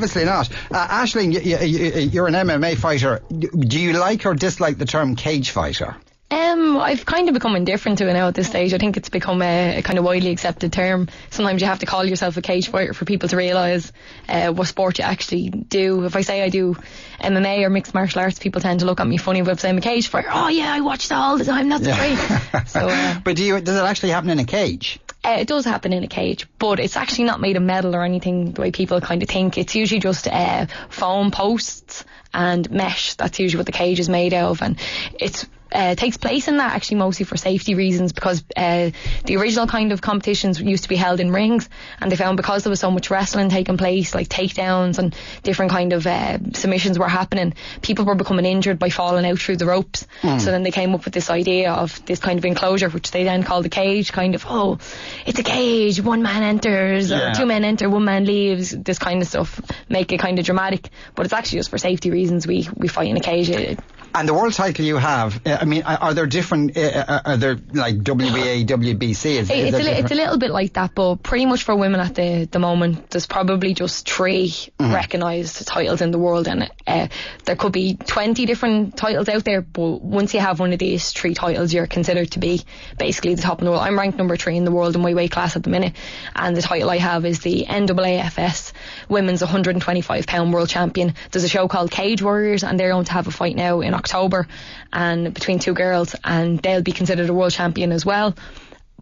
Obviously not. Aisling, you're an MMA fighter. Do you like or dislike the term cage fighter? I've kind of become indifferent to it now at this stage. I think it's become a kind of widely accepted term. Sometimes you have to call yourself a cage fighter for people to realise what sport you actually do. If I say I do MMA or mixed martial arts, people tend to look at me funny. But if I'm a cage fighter, oh yeah, I watch that all the time, that's great. So, but does it actually happen in a cage? It does happen in a cage, but it's actually not made of metal or anything the way people kind of think. It's usually just foam posts and mesh. That's usually what the cage is made of, and it's takes place in that actually mostly for safety reasons, because the original kind of competitions used to be held in rings, and they found because there was so much wrestling taking place, like takedowns and different kind of submissions were happening, people were becoming injured by falling out through the ropes. So then they came up with this idea of this kind of enclosure, which they then called a cage, kind of, oh, it's a cage, one man enters, or two men enter, one man leaves, this kind of stuff, make it kind of dramatic, but it's actually just for safety reasons we fight in a cage. And the world title you have, I mean, are there different, are there like WBA, WBC? It's a little bit like that, but pretty much for women at the moment, there's probably just 3 recognised titles in the world, and there could be 20 different titles out there, but once you have one of these 3 titles, you're considered to be basically the top in the world. I'm ranked number 3 in the world in my weight class at the minute, and the title I have is the NAAFS Women's 125-pound World Champion. There's a show called Cage Warriors, and they're going to have a fight now in October, and between 2 girls, and they'll be considered a world champion as well.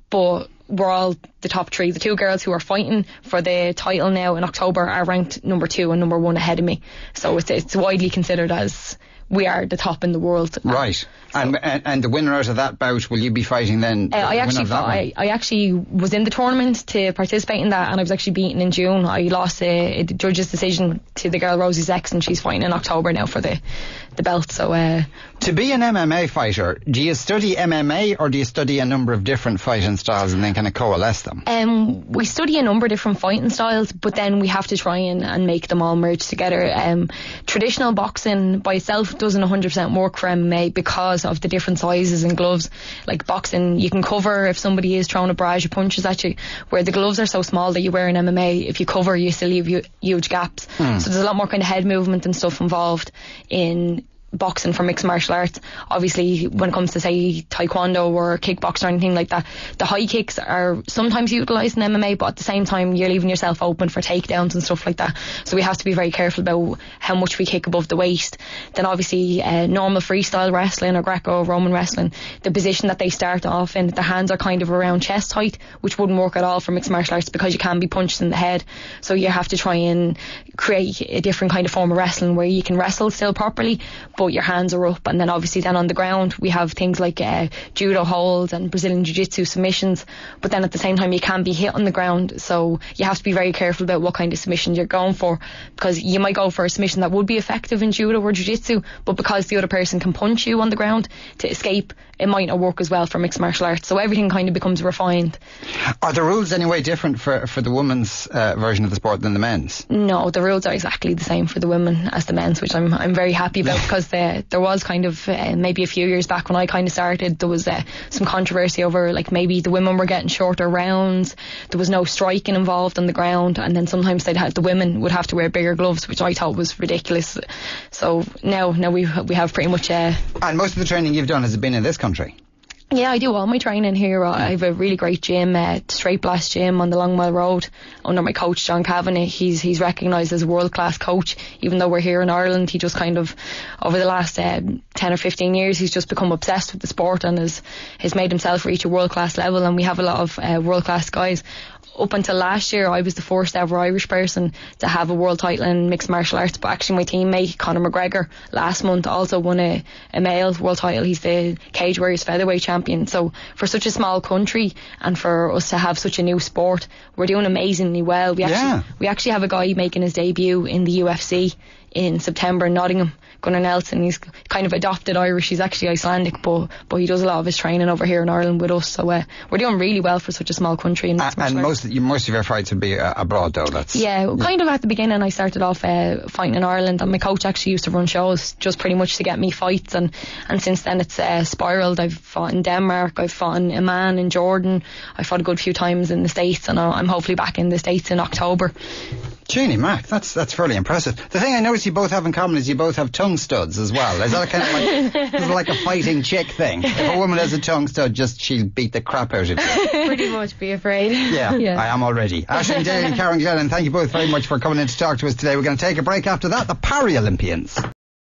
But we're all the top 3. The 2 girls who are fighting for the title now in October are ranked number 2 and number 1 ahead of me, so it's widely considered as we are the top in the world. Right. So, and the winner out of that bout, will you be fighting then? I actually was in the tournament to participate in that, and I was actually beaten in June. I lost a judge's decision to the girl Rosie Zex, and she's fighting in October now for the belt. So to be an MMA fighter, do you study MMA or do you study a number of different fighting styles and then kind of coalesce them? We study a number of different fighting styles, but then we have to try and make them all merge together. Traditional boxing by itself doesn't 100% work for MMA because of the different sizes and gloves. Like boxing, you can cover if somebody is throwing a barrage of punches at you, where the gloves are so small that you wear in MMA, if you cover you still leave huge gaps. So there's a lot more kind of head movement and stuff involved in boxing for mixed martial arts. Obviously when it comes to say taekwondo or kickboxing or anything like that, the high kicks are sometimes utilised in MMA, but at the same time you're leaving yourself open for takedowns and stuff like that, so we have to be very careful about how much we kick above the waist. Then obviously normal freestyle wrestling or Greco-Roman wrestling, the position that they start off in, the hands are kind of around chest height, which wouldn't work at all for mixed martial arts because you can be punched in the head. So you have to try and create a different kind of form of wrestling where you can wrestle still properly but your hands are up. And then obviously then on the ground we have things like judo holds and Brazilian jiu-jitsu submissions, but then at the same time you can be hit on the ground, so you have to be very careful about what kind of submission you're going for, because you might go for a submission that would be effective in judo or jiu-jitsu, but because the other person can punch you on the ground to escape, it might not work as well for mixed martial arts. So everything kind of becomes refined. Are the rules anyway different for the women's version of the sport than the men's? No, the rules are exactly the same for the women as the men's, which I'm very happy about, because there was kind of maybe a few years back when I kind of started, there was some controversy over like maybe the women were getting shorter rounds, there was no striking involved on the ground, and then sometimes the women would have to wear bigger gloves, which I thought was ridiculous. So now we have pretty much and most of the training you've done has been in this country? Yeah, I do all my training here. I have a really great gym, Straight Blast Gym on the Long Mile Road, under my coach John Kavanagh. He's recognised as a world class coach, even though we're here in Ireland. He just kind of over the last 10 or 15 years he's just become obsessed with the sport and has made himself reach a world class level, and we have a lot of world class guys. Up until last year, I was the first ever Irish person to have a world title in mixed martial arts, but actually my teammate Conor McGregor last month also won a male world title. He's the Cage Warriors featherweight champion. So for such a small country and for us to have such a new sport, we're doing amazingly well. We actually have a guy making his debut in the UFC in September in Nottingham, Gunnar Nelson. He's kind of adopted Irish. He's actually Icelandic, but he does a lot of his training over here in Ireland with us. So we're doing really well for such a small country. And most of your fights would be abroad, though. Kind of at the beginning I started off fighting in Ireland, and my coach actually used to run shows just pretty much to get me fights, and since then it's spiralled. I've fought in Denmark, I've fought in Amman, in Jordan, I fought a good few times in the States, and I'm hopefully back in the States in October. Jeannie Mac, that's fairly impressive. The thing I notice you both have in common is you both have tongue studs as well. Is that kind of like, is it like a fighting chick thing? If a woman has a tongue stud, she'll beat the crap out of you. Pretty much, be afraid. Yeah, I am already. Aisling Daly and Karen Glennon, thank you both very much for coming in to talk to us today. We're going to take a break after that. The Paralympians.